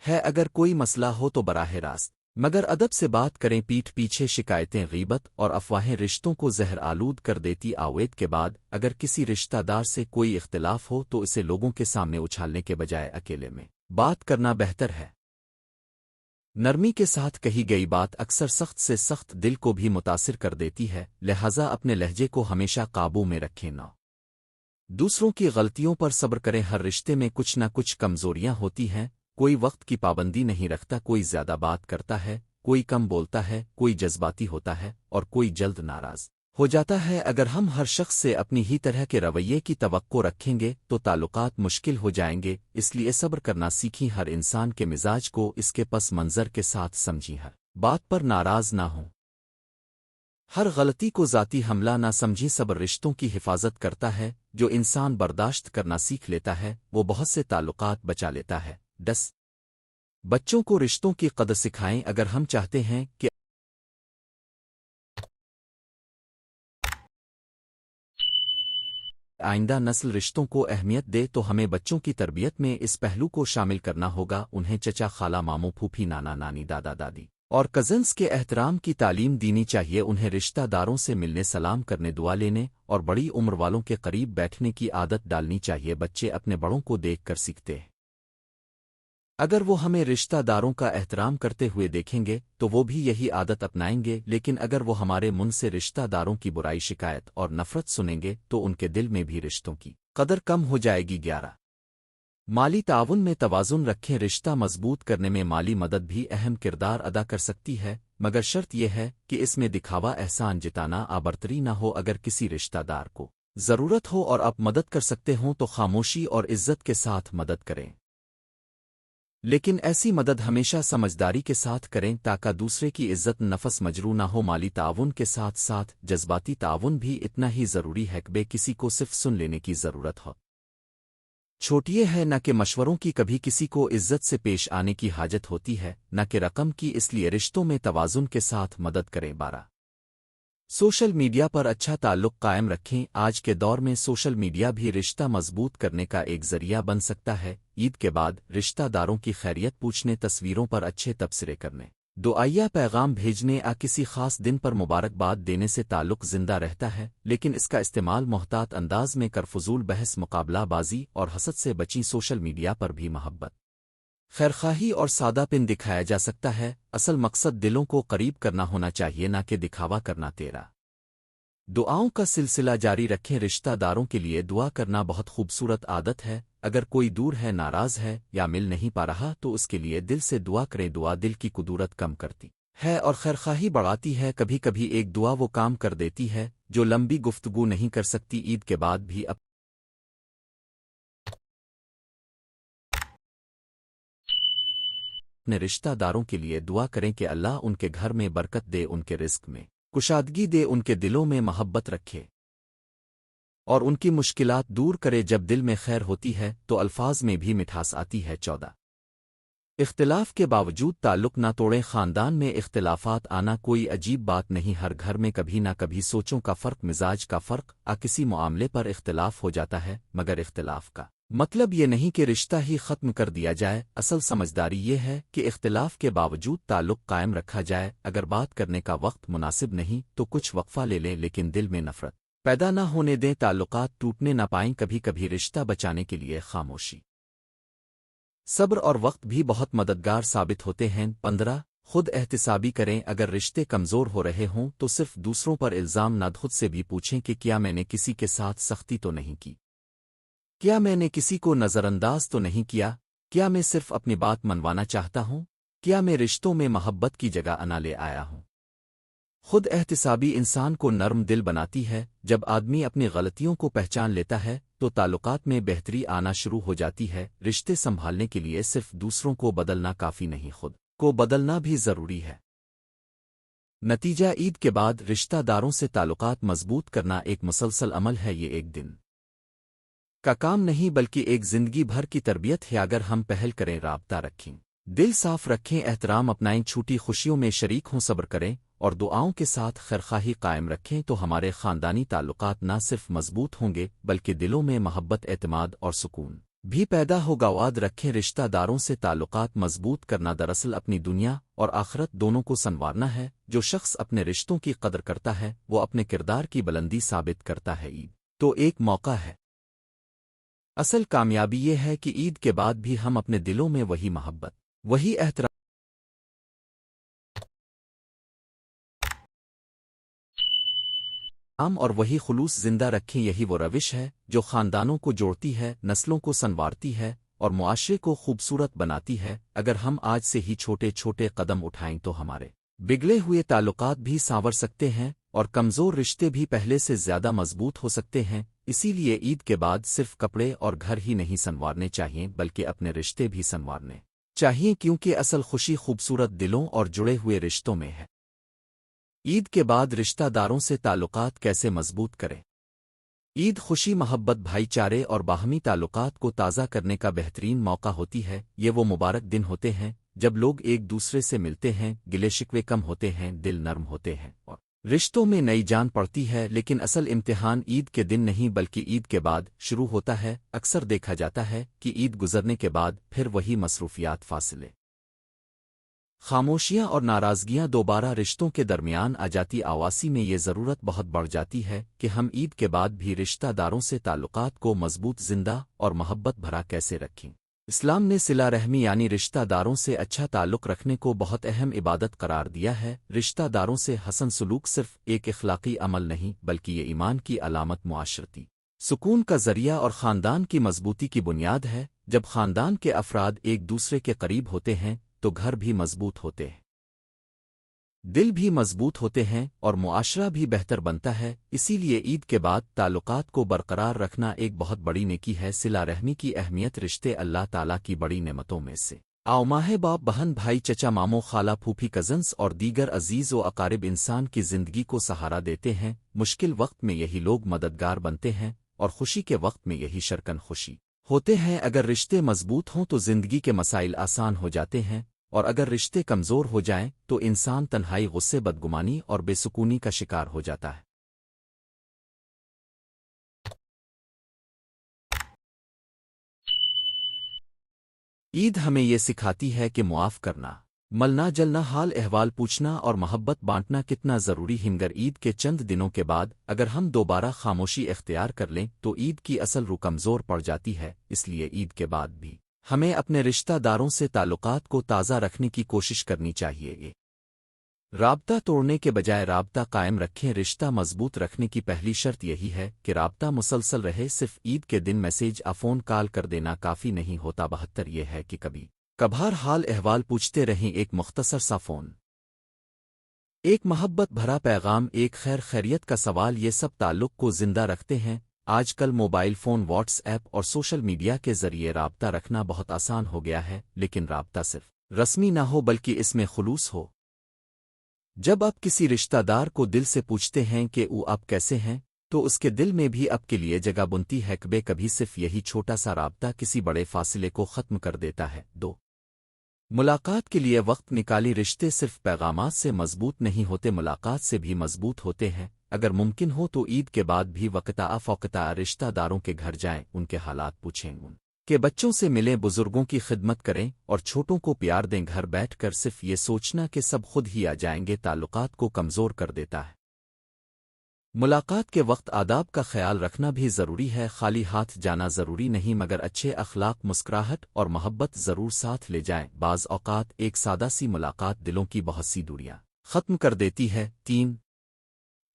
ہے اگر کوئی مسئلہ ہو تو براہ راست مگر ادب سے بات کریں پیٹھ پیچھے شکایتیں غیبت اور افواہیں رشتوں کو زہر آلود کر دیتی آوید کے بعد اگر کسی رشتہ دار سے کوئی اختلاف ہو تو اسے لوگوں کے سامنے اچھالنے کے بجائے اکیلے میں بات کرنا بہتر ہے نرمی کے ساتھ کہی گئی بات اکثر سخت سے سخت دل کو بھی متاثر کر دیتی ہے لہذا اپنے لہجے کو ہمیشہ قابو میں رکھیں نہ دوسروں کی غلطیوں پر صبر کریں ہر رشتے میں کچھ نہ کچھ کمزوریاں ہوتی ہیں کوئی وقت کی پابندی نہیں رکھتا کوئی زیادہ بات کرتا ہے کوئی کم بولتا ہے کوئی جذباتی ہوتا ہے اور کوئی جلد ناراض ہو جاتا ہے اگر ہم ہر شخص سے اپنی ہی طرح کے رویے کی توقع رکھیں گے تو تعلقات مشکل ہو جائیں گے اس لیے صبر کرنا سیکھیں ہر انسان کے مزاج کو اس کے پس منظر کے ساتھ سمجھیں ہر بات پر ناراض نہ ہوں ہر غلطی کو ذاتی حملہ نہ سمجھیں صبر رشتوں کی حفاظت کرتا ہے جو انسان برداشت کرنا سیکھ لیتا ہے وہ بہت سے تعلقات بچا لیتا ہے 10 بچوں کو رشتوں کی قدر سکھائیں اگر ہم چاہتے ہیں کہ آئندہ نسل رشتوں کو اہمیت دے تو ہمیں بچوں کی تربیت میں اس پہلو کو شامل کرنا ہوگا انہیں چچا خالہ ماموں پھوپھی نانا نانی دادا دادی اور کزنز کے احترام کی تعلیم دینی چاہیے انہیں رشتہ داروں سے ملنے سلام کرنے دعا لینے اور بڑی عمر والوں کے قریب بیٹھنے کی عادت ڈالنی چاہیے بچے اپنے بڑوں کو دیکھ کر سیکھتے ہیں اگر وہ ہمیں رشتہ داروں کا احترام کرتے ہوئے دیکھیں گے تو وہ بھی یہی عادت اپنائیں گے لیکن اگر وہ ہمارے منہ سے رشتہ داروں کی برائی شکایت اور نفرت سنیں گے تو ان کے دل میں بھی رشتوں کی قدر کم ہو جائے گی 11 مالی تعاون میں توازن رکھیں رشتہ مضبوط کرنے میں مالی مدد بھی اہم کردار ادا کر سکتی ہے مگر شرط یہ ہے کہ اس میں دکھاوا احسان جتانا آبرتری نہ ہو اگر کسی رشتہ دار کو ضرورت ہو اور آپ مدد کر سکتے ہوں تو خاموشی اور عزت کے ساتھ مدد کریں لیکن ایسی مدد ہمیشہ سمجھداری کے ساتھ کریں تاکہ دوسرے کی عزت نفس مجروح نہ ہو مالی تعاون کے ساتھ ساتھ جذباتی تعاون بھی اتنا ہی ضروری ہے کہ بے کسی کو صرف سن لینے کی ضرورت ہو چھوٹی ہے نہ کہ مشوروں کی کبھی کسی کو عزت سے پیش آنے کی حاجت ہوتی ہے نہ کہ رقم کی اس لیے رشتوں میں توازن کے ساتھ مدد کریں 12 سوشل میڈیا پر اچھا تعلق قائم رکھیں آج کے دور میں سوشل میڈیا بھی رشتہ مضبوط کرنے کا ایک ذریعہ بن سکتا ہے عید کے بعد رشتہ داروں کی خیریت پوچھنے تصویروں پر اچھے تبصرے کرنے دعائیہ پیغام بھیجنے کسی خاص دن پر مبارکباد دینے سے تعلق زندہ رہتا ہے لیکن اس کا استعمال محتاط انداز میں کر فضول بحث مقابلہ بازی اور حسد سے بچیں سوشل میڈیا پر بھی محبت خیرخواہی اور سادہ پن دکھایا جا سکتا ہے اصل مقصد دلوں کو قریب کرنا ہونا چاہیے نہ کہ دکھاوا کرنا تیرا دعاؤں کا سلسلہ جاری رکھیں رشتہ داروں کے لیے دعا کرنا بہت خوبصورت عادت ہے اگر کوئی دور ہے ناراض ہے یا مل نہیں پا رہا تو اس کے لیے دل سے دعا کریں دعا دل کی قدورت کم کرتی ہے اور خیرخواہی بڑھاتی ہے کبھی کبھی ایک دعا وہ کام کر دیتی ہے جو لمبی گفتگو نہیں کر سکتی عید کے بعد بھی اپنے رشتہ داروں کے لیے دعا کریں کہ اللہ ان کے گھر میں برکت دے ان کے رزق میں کشادگی دے ان کے دلوں میں محبت رکھے اور ان کی مشکلات دور کرے جب دل میں خیر ہوتی ہے تو الفاظ میں بھی مٹھاس آتی ہے 14 اختلاف کے باوجود تعلق نہ توڑیں خاندان میں اختلافات آنا کوئی عجیب بات نہیں ہر گھر میں کبھی نہ کبھی سوچوں کا فرق مزاج کا فرق کسی معاملے پر اختلاف ہو جاتا ہے مگر اختلاف کا مطلب یہ نہیں کہ رشتہ ہی ختم کر دیا جائے اصل سمجھداری یہ ہے کہ اختلاف کے باوجود تعلق قائم رکھا جائے اگر بات کرنے کا وقت مناسب نہیں تو کچھ وقفہ لے لیں لیکن دل میں نفرت پیدا نہ ہونے دیں تعلقات ٹوٹنے نہ پائیں کبھی کبھی رشتہ بچانے کے لیے خاموشی صبر اور وقت بھی بہت مددگار ثابت ہوتے ہیں 15 خود احتسابی کریں اگر رشتے کمزور ہو رہے ہوں تو صرف دوسروں پر الزام نہ خود سے بھی پوچھیں کہ کیا میں نے کسی کے ساتھ سختی تو نہیں کی کیا میں نے کسی کو نظر انداز تو نہیں کیا میں صرف اپنی بات منوانا چاہتا ہوں کیا میں رشتوں میں محبت کی جگہ انا لے آیا ہوں خود احتسابی انسان کو نرم دل بناتی ہے۔ جب آدمی اپنی غلطیوں کو پہچان لیتا ہے تو تعلقات میں بہتری آنا شروع ہو جاتی ہے۔ رشتے سنبھالنے کے لیے صرف دوسروں کو بدلنا کافی نہیں، خود کو بدلنا بھی ضروری ہے۔ نتیجہ: عید کے بعد رشتہ داروں سے تعلقات مضبوط کرنا ایک مسلسل عمل ہے۔ یہ ایک دن کا کام نہیں بلکہ ایک زندگی بھر کی تربیت ہے۔ اگر ہم پہل کریں، رابطہ رکھیں، دل صاف رکھیں، احترام اپنائیں، چھوٹی خوشیوں میں شریک ہوں، صبر کریں اور دعاؤں کے ساتھ خیرخواہی قائم رکھیں تو ہمارے خاندانی تعلقات نہ صرف مضبوط ہوں گے بلکہ دلوں میں محبت، اعتماد اور سکون بھی پیدا ہوگا۔ یاد رکھیں، رشتہ داروں سے تعلقات مضبوط کرنا دراصل اپنی دنیا اور آخرت دونوں کو سنوارنا ہے۔ جو شخص اپنے رشتوں کی قدر کرتا ہے وہ اپنے کردار کی بلندی ثابت کرتا ہے۔ عید تو ایک موقع ہے، اصل کامیابی یہ ہے کہ عید کے بعد بھی ہم اپنے دلوں میں وہی محبت، وہی احترام اور وہی خلوص زندہ رکھیں۔ یہی وہ روش ہے جو خاندانوں کو جوڑتی ہے، نسلوں کو سنوارتی ہے اور معاشرے کو خوبصورت بناتی ہے۔ اگر ہم آج سے ہی چھوٹے چھوٹے قدم اٹھائیں تو ہمارے بگڑے ہوئے تعلقات بھی سانور سکتے ہیں اور کمزور رشتے بھی پہلے سے زیادہ مضبوط ہو سکتے ہیں۔ اسی لیے عید کے بعد صرف کپڑے اور گھر ہی نہیں سنوارنے چاہیے بلکہ اپنے رشتے بھی سنوارنے چاہیے، کیونکہ اصل خوشی خوبصورت دلوں اور جڑے ہوئے رشتوں میں ہے۔ عید کے بعد رشتہ داروں سے تعلقات کیسے مضبوط کریں؟ عید خوشی، محبت، بھائی چارے اور باہمی تعلقات کو تازہ کرنے کا بہترین موقع ہوتی ہے۔ یہ وہ مبارک دن ہوتے ہیں جب لوگ ایک دوسرے سے ملتے ہیں، گلے شکوے کم ہوتے ہیں، دل نرم ہوتے ہیں اور رشتوں میں نئی جان پڑتی ہے۔ لیکن اصل امتحان عید کے دن نہیں بلکہ عید کے بعد شروع ہوتا ہے۔ اکثر دیکھا جاتا ہے کہ عید گزرنے کے بعد پھر وہی مصروفیات، فاصلے، خاموشیاں اور ناراضگیاں دوبارہ رشتوں کے درمیان آ جاتی۔ آواسی میں یہ ضرورت بہت بڑھ جاتی ہے کہ ہم عید کے بعد بھی رشتہ داروں سے تعلقات کو مضبوط، زندہ اور محبت بھرا کیسے رکھیں۔ اسلام نے صلہ رحمی یعنی رشتہ داروں سے اچھا تعلق رکھنے کو بہت اہم عبادت قرار دیا ہے۔ رشتہ داروں سے حسن سلوک صرف ایک اخلاقی عمل نہیں بلکہ یہ ایمان کی علامت، معاشرتی سکون کا ذریعہ اور خاندان کی مضبوطی کی بنیاد ہے۔ جب خاندان کے افراد ایک دوسرے کے قریب ہوتے ہیں تو گھر بھی مضبوط ہوتے ہیں، دل بھی مضبوط ہوتے ہیں اور معاشرہ بھی بہتر بنتا ہے۔ اسی لیے عید کے بعد تعلقات کو برقرار رکھنا ایک بہت بڑی نیکی ہے۔ صلہ رحمی کی اہمیت: رشتے اللہ تعالیٰ کی بڑی نعمتوں میں سے ماں باپ، بہن بھائی، چچا ماموں، خالہ پھوپھی، کزنس اور دیگر عزیز و اقارب انسان کی زندگی کو سہارا دیتے ہیں۔ مشکل وقت میں یہی لوگ مددگار بنتے ہیں اور خوشی کے وقت میں یہی شرکن خوشی ہوتے ہیں۔ اگر رشتے مضبوط ہوں تو زندگی کے مسائل آسان ہو جاتے ہیں اور اگر رشتے کمزور ہو جائیں تو انسان تنہائی، غصے، بدگمانی اور بے سکونی کا شکار ہو جاتا ہے۔ عید ہمیں یہ سکھاتی ہے کہ معاف کرنا، ملنا جلنا، حال احوال پوچھنا اور محبت بانٹنا کتنا ضروری ہے۔ مگر عید کے چند دنوں کے بعد اگر ہم دوبارہ خاموشی اختیار کر لیں تو عید کی اصل روح کمزور پڑ جاتی ہے۔ اس لیے عید کے بعد بھی ہمیں اپنے رشتہ داروں سے تعلقات کو تازہ رکھنے کی کوشش کرنی چاہیے۔ رابطہ توڑنے کے بجائے رابطہ قائم رکھیں۔ رشتہ مضبوط رکھنے کی پہلی شرط یہی ہے کہ رابطہ مسلسل رہے۔ صرف عید کے دن میسج یا فون کال کر دینا کافی نہیں ہوتا، بہتر یہ ہے کہ کبھی کبھار حال احوال پوچھتے رہیں۔ ایک مختصر سا فون، ایک محبت بھرا پیغام، ایک خیریت کا سوال، یہ سب تعلق کو زندہ رکھتے ہیں۔ آج کل موبائل فون، واٹس ایپ اور سوشل میڈیا کے ذریعے رابطہ رکھنا بہت آسان ہو گیا ہے، لیکن رابطہ صرف رسمی نہ ہو بلکہ اس میں خلوص ہو۔ جب آپ کسی رشتہ دار کو دل سے پوچھتے ہیں کہ وہ آپ کیسے ہیں تو اس کے دل میں بھی آپ کے لیے جگہ بنتی ہے۔ کبھی کبھی صرف یہی چھوٹا سا رابطہ کسی بڑے فاصلے کو ختم کر دیتا ہے۔ دو ملاقات کے لیے وقت نکالی۔ رشتے صرف پیغامات سے مضبوط نہیں ہوتے، ملاقات سے بھی مضبوط ہوتے ہیں۔ اگر ممکن ہو تو عید کے بعد بھی وقتہ فوقتہ رشتہ داروں کے گھر جائیں، ان کے حالات پوچھیں، ان کے بچوں سے ملیں، بزرگوں کی خدمت کریں اور چھوٹوں کو پیار دیں۔ گھر بیٹھ کر صرف یہ سوچنا کہ سب خود ہی آ جائیں گے تعلقات کو کمزور کر دیتا ہے۔ ملاقات کے وقت آداب کا خیال رکھنا بھی ضروری ہے۔ خالی ہاتھ جانا ضروری نہیں مگر اچھے اخلاق، مسکراہٹ اور محبت ضرور ساتھ لے جائیں۔ بعض اوقات ایک سادہ سی ملاقات دلوں کی بہت سی دوریاں ختم کر دیتی ہے۔ 3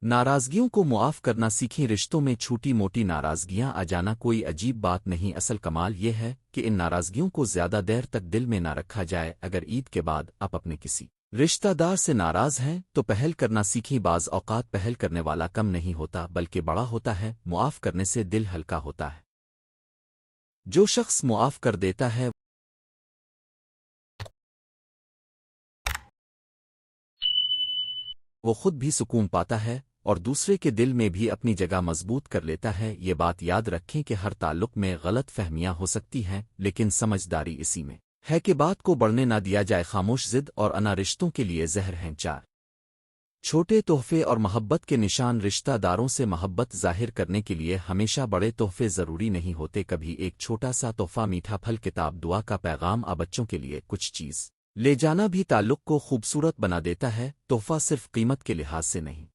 ناراضگیوں کو معاف کرنا سیکھیں۔ رشتوں میں چھوٹی موٹی ناراضگیاں آ جانا کوئی عجیب بات نہیں، اصل کمال یہ ہے کہ ان ناراضگیوں کو زیادہ دیر تک دل میں نہ رکھا جائے۔ اگر عید کے بعد آپ اپنے کسی رشتہ دار سے ناراض ہیں تو پہل کرنا سیکھیں، بعض اوقات پہل کرنے والا کم نہیں ہوتا بلکہ بڑا ہوتا ہے، معاف کرنے سے دل ہلکا ہوتا ہے۔ جو شخص معاف کر دیتا ہے وہ خود بھی سکون پاتا ہے اور دوسرے کے دل میں بھی اپنی جگہ مضبوط کر لیتا ہے۔ یہ بات یاد رکھیں کہ ہر تعلق میں غلط فہمیاں ہو سکتی ہیں، لیکن سمجھداری اسی میں ہے کہ بات کو بڑھنے نہ دیا جائے۔ خاموش ضد اور انا رشتوں کے لیے زہر ہیں۔ چار چھوٹے تحفے اور محبت کے نشان۔ رشتہ داروں سے محبت ظاہر کرنے کے لیے ہمیشہ بڑے تحفے ضروری نہیں ہوتے، کبھی ایک چھوٹا سا تحفہ، میٹھا پھل، کتاب، دعا کا پیغام، بچوں کے لیے کچھ چیز لے جانا بھی تعلق کو خوبصورت بنا دیتا ہے۔ تحفہ صرف قیمت کے لحاظ سے نہیں،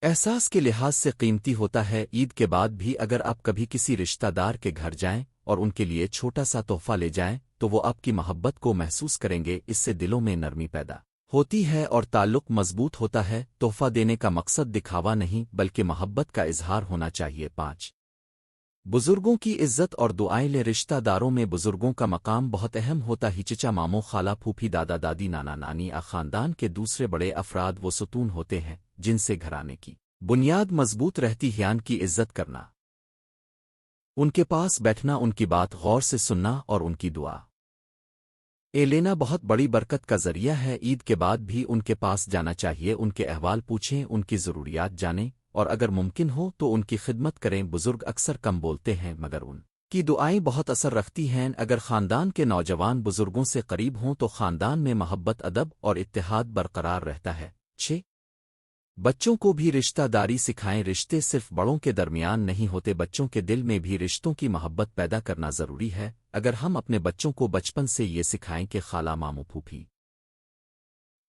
احساس کے لحاظ سے قیمتی ہوتا ہے۔ عید کے بعد بھی اگر آپ کبھی کسی رشتہ دار کے گھر جائیں اور ان کے لیے چھوٹا سا تحفہ لے جائیں تو وہ آپ کی محبت کو محسوس کریں گے، اس سے دلوں میں نرمی پیدا ہوتی ہے اور تعلق مضبوط ہوتا ہے۔ تحفہ دینے کا مقصد دکھاوا نہیں بلکہ محبت کا اظہار ہونا چاہیے۔ پانچ بزرگوں کی عزت اور دعائیں لے۔ رشتہ داروں میں بزرگوں کا مقام بہت اہم ہوتا ہے۔ چچا، ماموں، خالہ، پھوپھی، دادا، دادی، نانا، نانی، خاندان کے دوسرے بڑے افراد وہ ستون ہوتے ہیں جن سے گھرانے کی بنیاد مضبوط رہتی ہے۔ ان کی عزت کرنا، ان کے پاس بیٹھنا، ان کی بات غور سے سننا اور ان کی دعا لینا بہت بڑی برکت کا ذریعہ ہے۔ عید کے بعد بھی ان کے پاس جانا چاہیے، ان کے احوال پوچھیں، ان کی ضروریات جانیں اور اگر ممکن ہو تو ان کی خدمت کریں۔ بزرگ اکثر کم بولتے ہیں مگر ان کی دعائیں بہت اثر رکھتی ہیں۔ اگر خاندان کے نوجوان بزرگوں سے قریب ہوں تو خاندان میں محبت، ادب اور اتحاد برقرار رہتا ہے۔ 6 بچوں کو بھی رشتہ داری سکھائیں۔ رشتے صرف بڑوں کے درمیان نہیں ہوتے، بچوں کے دل میں بھی رشتوں کی محبت پیدا کرنا ضروری ہے۔ اگر ہم اپنے بچوں کو بچپن سے یہ سکھائیں کہ خالہ، ماموں، پھوپھی،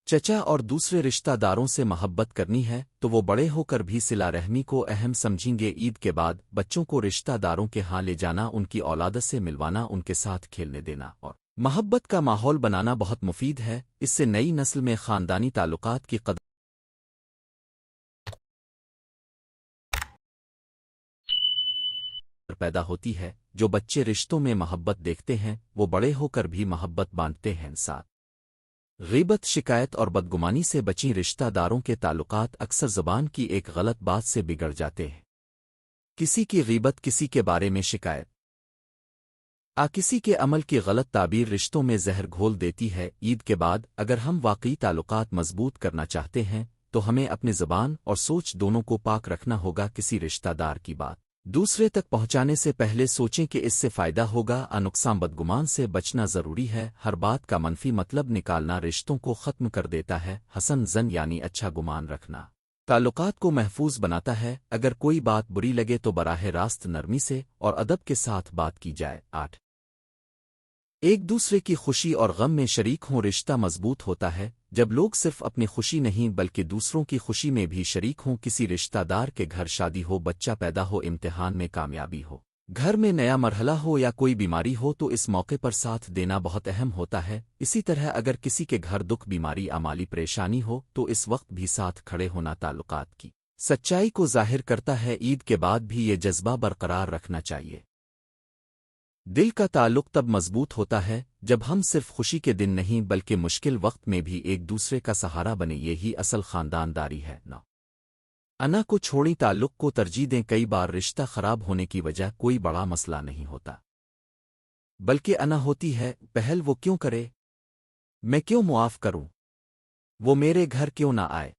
چچا اور دوسرے رشتہ داروں سے محبت کرنی ہے تو وہ بڑے ہو کر بھی صلہ رحمی کو اہم سمجھیں گے۔ عید کے بعد بچوں کو رشتہ داروں کے ہاں لے جانا، ان کی اولاد سے ملوانا، ان کے ساتھ کھیلنے دینا اور محبت کا ماحول بنانا بہت مفید ہے۔ اس سے نئی نسل میں خاندانی تعلقات کی قدر پیدا ہوتی ہے۔ جو بچے رشتوں میں محبت دیکھتے ہیں وہ بڑے ہو کر بھی محبت باندھتے ہیں۔ ساتھ غیبت، شکایت اور بدگمانی سے بچیں۔ رشتہ داروں کے تعلقات اکثر زبان کی ایک غلط بات سے بگڑ جاتے ہیں۔ کسی کی غیبت، کسی کے بارے میں شکایت، کسی کے عمل کی غلط تعبیر رشتوں میں زہر گھول دیتی ہے۔ عید کے بعد اگر ہم واقعی تعلقات مضبوط کرنا چاہتے ہیں تو ہمیں اپنی زبان اور سوچ دونوں کو پاک رکھنا ہوگا۔ کسی رشتہ دار کی بات دوسرے تک پہنچانے سے پہلے سوچیں کہ اس سے فائدہ ہوگا۔ نقصان بدگمان سے بچنا ضروری ہے۔ ہر بات کا منفی مطلب نکالنا رشتوں کو ختم کر دیتا ہے۔ حسن زن یعنی اچھا گمان رکھنا تعلقات کو محفوظ بناتا ہے۔ اگر کوئی بات بری لگے تو براہ راست نرمی سے اور ادب کے ساتھ بات کی جائے۔ 8 ایک دوسرے کی خوشی اور غم میں شریک ہوں۔ رشتہ مضبوط ہوتا ہے جب لوگ صرف اپنی خوشی نہیں بلکہ دوسروں کی خوشی میں بھی شریک ہوں۔ کسی رشتہ دار کے گھر شادی ہو، بچہ پیدا ہو، امتحان میں کامیابی ہو، گھر میں نیا مرحلہ ہو یا کوئی بیماری ہو تو اس موقع پر ساتھ دینا بہت اہم ہوتا ہے۔ اسی طرح اگر کسی کے گھر دکھ، بیماری، مالی پریشانی ہو تو اس وقت بھی ساتھ کھڑے ہونا تعلقات کی سچائی کو ظاہر کرتا ہے۔ عید کے بعد بھی یہ جذبہ برقرار رکھنا چاہیے۔ دل کا تعلق تب مضبوط ہوتا ہے جب ہم صرف خوشی کے دن نہیں بلکہ مشکل وقت میں بھی ایک دوسرے کا سہارا بنے۔ یہی اصل خاندانداری ہے۔ انا کو چھوڑی تعلق کو ترجیح دیں۔ کئی بار رشتہ خراب ہونے کی وجہ کوئی بڑا مسئلہ نہیں ہوتا بلکہ انا ہوتی ہے۔ پہل وہ کیوں کرے، میں کیوں معاف کروں، وہ میرے گھر کیوں نہ آئے،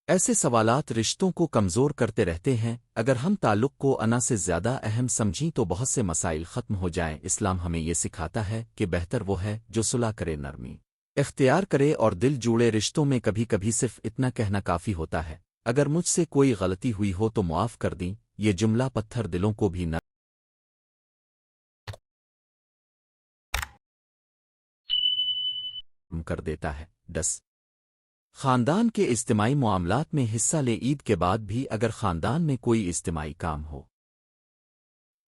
ایسے سوالات رشتوں کو کمزور کرتے رہتے ہیں۔ اگر ہم تعلق کو انا سے زیادہ اہم سمجھیں تو بہت سے مسائل ختم ہو جائیں۔ اسلام ہمیں یہ سکھاتا ہے کہ بہتر وہ ہے جو صلح کرے، نرمی اختیار کرے اور دل جوڑے۔ رشتوں میں کبھی کبھی صرف اتنا کہنا کافی ہوتا ہے، اگر مجھ سے کوئی غلطی ہوئی ہو تو معاف کر دیں۔ یہ جملہ پتھر دلوں کو بھی نرم کر دیتا ہے۔ 10 خاندان کے اجتماعی معاملات میں حصہ لے۔ عید کے بعد بھی اگر خاندان میں کوئی اجتماعی کام ہو،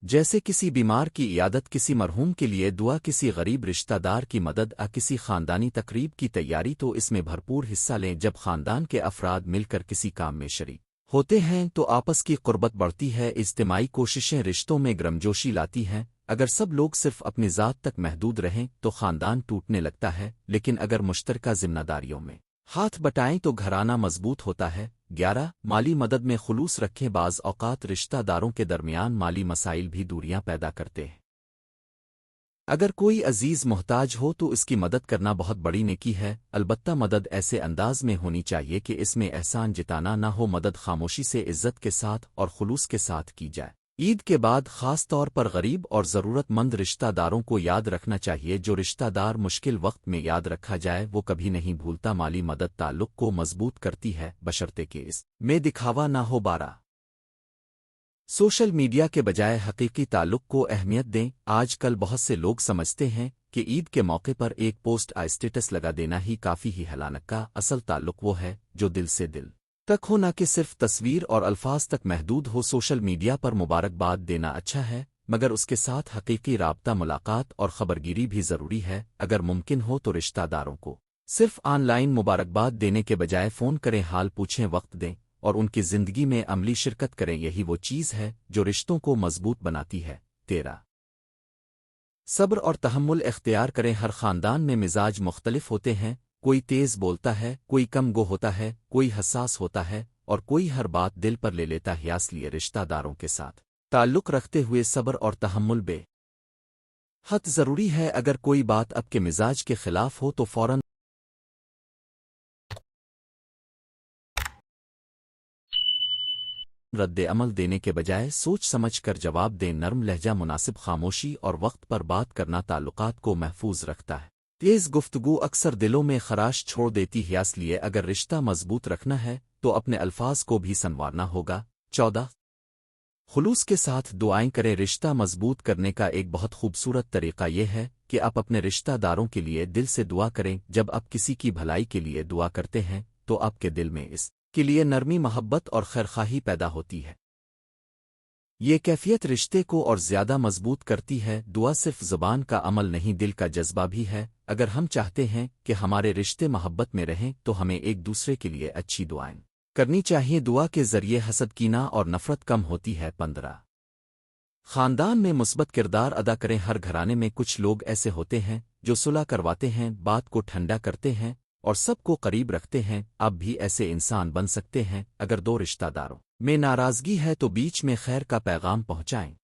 جیسے کسی بیمار کی عیادت، کسی مرحوم کے لیے دعا، کسی غریب رشتہ دار کی مدد، کسی خاندانی تقریب کی تیاری، تو اس میں بھرپور حصہ لیں۔ جب خاندان کے افراد مل کر کسی کام میں شریک ہوتے ہیں تو آپس کی قربت بڑھتی ہے۔ اجتماعی کوششیں رشتوں میں گرمجوشی لاتی ہیں۔ اگر سب لوگ صرف اپنی ذات تک محدود رہیں تو خاندان ٹوٹنے لگتا ہے، لیکن اگر مشترکہ ذمہ داریوں میں ہاتھ بٹائیں تو گھرانہ مضبوط ہوتا ہے۔ 11 مالی مدد میں خلوص رکھیں، بعض اوقات رشتہ داروں کے درمیان مالی مسائل بھی دوریاں پیدا کرتے ہیں۔ اگر کوئی عزیز محتاج ہو تو اس کی مدد کرنا بہت بڑی نیکی ہے، البتہ مدد ایسے انداز میں ہونی چاہیے کہ اس میں احسان جتانا نہ ہو، مدد خاموشی سے عزت کے ساتھ اور خلوص کے ساتھ کی جائے۔ عید کے بعد خاص طور پر غریب اور ضرورت مند رشتہ داروں کو یاد رکھنا چاہیے، جو رشتہ دار مشکل وقت میں یاد رکھا جائے وہ کبھی نہیں بھولتا۔ مالی مدد تعلق کو مضبوط کرتی ہے، بشرطے کہ اس میں دکھاوا نہ ہو۔ 12 سوشل میڈیا کے بجائے حقیقی تعلق کو اہمیت دیں۔ آج کل بہت سے لوگ سمجھتے ہیں کہ عید کے موقع پر ایک پوسٹ اسٹیٹس لگا دینا ہی کافی ہی ہلانک کا اصل تعلق وہ ہے جو دل سے دل تک ہو، نہ کہ صرف تصویر اور الفاظ تک محدود ہو۔ سوشل میڈیا پر مبارکباد دینا اچھا ہے، مگر اس کے ساتھ حقیقی رابطہ، ملاقات اور خبرگیری بھی ضروری ہے۔ اگر ممکن ہو تو رشتہ داروں کو صرف آن لائن مبارکباد دینے کے بجائے فون کریں، حال پوچھیں، وقت دیں اور ان کی زندگی میں عملی شرکت کریں۔ یہی وہ چیز ہے جو رشتوں کو مضبوط بناتی ہے۔ 13 صبر اور تحمل اختیار کریں۔ ہر خاندان میں مزاج مختلف ہوتے ہیں، کوئی تیز بولتا ہے، کوئی کم گو ہوتا ہے، کوئی حساس ہوتا ہے اور کوئی ہر بات دل پر لے لیتا ہے۔ اس لیے رشتہ داروں کے ساتھ تعلق رکھتے ہوئے صبر اور تحمل بے حد ضروری ہے۔ اگر کوئی بات آپ کے مزاج کے خلاف ہو تو فوراً رد عمل دینے کے بجائے سوچ سمجھ کر جواب دیں۔ نرم لہجہ، مناسب خاموشی اور وقت پر بات کرنا تعلقات کو محفوظ رکھتا ہے۔ تیز گفتگو اکثر دلوں میں خراش چھوڑ دیتی ہے، اس لیے اگر رشتہ مضبوط رکھنا ہے تو اپنے الفاظ کو بھی سنوارنا ہوگا۔ 14 خلوص کے ساتھ دعائیں کریں۔ رشتہ مضبوط کرنے کا ایک بہت خوبصورت طریقہ یہ ہے کہ آپ اپنے رشتہ داروں کے لیے دل سے دعا کریں۔ جب آپ کسی کی بھلائی کے لیے دعا کرتے ہیں تو آپ کے دل میں اس کے لیے نرمی، محبت اور خیرخواہی پیدا ہوتی ہے۔ یہ کیفیت رشتے کو اور زیادہ مضبوط کرتی ہے۔ دعا صرف زبان کا عمل نہیں، دل کا جذبہ بھی ہے۔ اگر ہم چاہتے ہیں کہ ہمارے رشتے محبت میں رہیں تو ہمیں ایک دوسرے کے لیے اچھی دعائیں کرنی چاہیے۔ دعا کے ذریعے حسد، کینہ اور نفرت کم ہوتی ہے۔ 15 خاندان میں مثبت کردار ادا کریں۔ ہر گھرانے میں کچھ لوگ ایسے ہوتے ہیں جو صلح کرواتے ہیں، بات کو ٹھنڈا کرتے ہیں اور سب کو قریب رکھتے ہیں۔ آپ بھی ایسے انسان بن سکتے ہیں۔ اگر دو رشتہ داروں میں ناراضگی ہے تو بیچ میں خیر کا پیغام پہنچائیں۔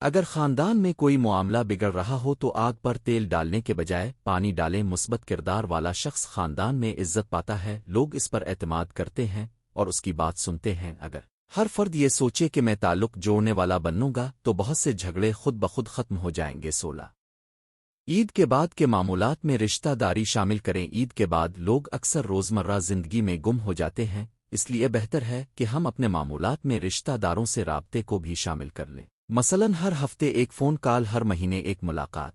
اگر خاندان میں کوئی معاملہ بگڑ رہا ہو تو آگ پر تیل ڈالنے کے بجائے پانی ڈالیں۔ مثبت کردار والا شخص خاندان میں عزت پاتا ہے، لوگ اس پر اعتماد کرتے ہیں اور اس کی بات سنتے ہیں۔ اگر ہر فرد یہ سوچے کہ میں تعلق جوڑنے والا بنوں گا تو بہت سے جھگڑے خود بخود ختم ہو جائیں گے۔ 16 عید کے بعد کے معمولات میں رشتہ داری شامل کریں۔ عید کے بعد لوگ اکثر روزمرہ زندگی میں گم ہو جاتے ہیں، اس لیے بہتر ہے کہ ہم اپنے معمولات میں رشتہ داروں سے رابطے کو بھی شامل کر لیں۔ مثلاً ہر ہفتے ایک فون کال، ہر مہینے ایک ملاقات،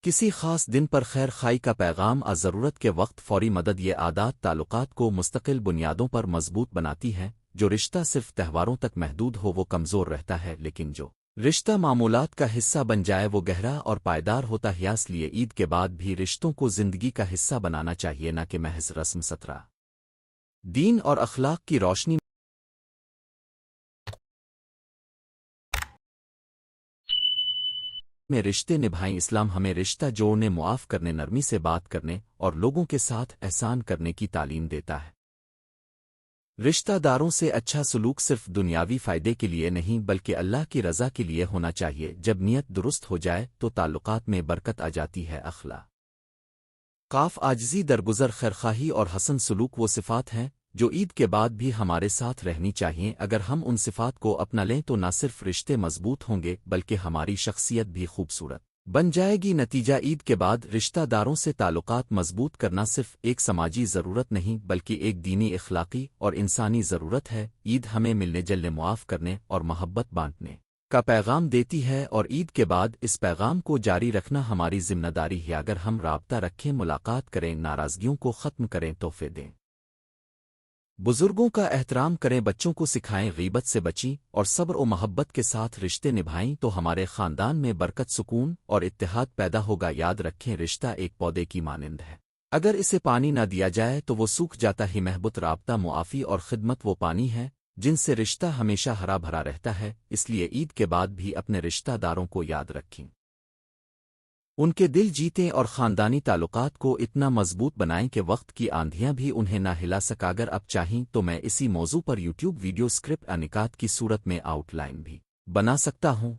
کسی خاص دن پر خیر خواہی کا پیغام، ضرورت کے وقت فوری مدد۔ یہ عادات تعلقات کو مستقل بنیادوں پر مضبوط بناتی ہے۔ جو رشتہ صرف تہواروں تک محدود ہو وہ کمزور رہتا ہے، لیکن جو رشتہ معمولات کا حصہ بن جائے وہ گہرا اور پائیدار ہوتا ہے۔ اس لیے عید کے بعد بھی رشتوں کو زندگی کا حصہ بنانا چاہیے، نہ کہ محض رسم۔ 17 دین اور اخلاق کی روشنی میں رشتے نبھائیں۔ اسلام ہمیں رشتہ جوڑنے، معاف کرنے، نرمی سے بات کرنے اور لوگوں کے ساتھ احسان کرنے کی تعلیم دیتا ہے۔ رشتہ داروں سے اچھا سلوک صرف دنیاوی فائدے کے لیے نہیں بلکہ اللہ کی رضا کے لیے ہونا چاہیے۔ جب نیت درست ہو جائے تو تعلقات میں برکت آ جاتی ہے۔ اخلاق قاف عاجزی، درگزر، خیرخواہی اور حسن سلوک وہ صفات ہیں جو عید کے بعد بھی ہمارے ساتھ رہنی چاہیے۔ اگر ہم ان صفات کو اپنا لیں تو نہ صرف رشتے مضبوط ہوں گے بلکہ ہماری شخصیت بھی خوبصورت بن جائے گی۔ نتیجہ عید کے بعد رشتہ داروں سے تعلقات مضبوط کرنا صرف ایک سماجی ضرورت نہیں بلکہ ایک دینی، اخلاقی اور انسانی ضرورت ہے۔ عید ہمیں ملنے جلنے، معاف کرنے اور محبت بانٹنے کا پیغام دیتی ہے اور عید کے بعد اس پیغام کو جاری رکھنا ہماری ذمہ داری ہے۔ اگر ہم رابطہ رکھیں، ملاقات کریں، ناراضگیوں کو ختم کریں، تحفے دیں، بزرگوں کا احترام کریں، بچوں کو سکھائیں، غیبت سے بچیں اور صبر و محبت کے ساتھ رشتے نبھائیں تو ہمارے خاندان میں برکت، سکون اور اتحاد پیدا ہوگا۔ یاد رکھیں، رشتہ ایک پودے کی مانند ہے، اگر اسے پانی نہ دیا جائے تو وہ سوکھ جاتا ہی۔ محبت، رابطہ، معافی اور خدمت وہ پانی ہے جن سے رشتہ ہمیشہ ہرا بھرا رہتا ہے، اس لیے عید کے بعد بھی اپنے رشتہ داروں کو یاد رکھیں، ان کے دل جیتیں اور خاندانی تعلقات کو اتنا مضبوط بنائیں کہ وقت کی آندھیاں بھی انہیں نہ ہلا سکا۔ اگر اب چاہیں تو میں اسی موضوع پر یوٹیوب ویڈیو اسکرپٹ انکات کی صورت میں آؤٹ لائن بھی بنا سکتا ہوں۔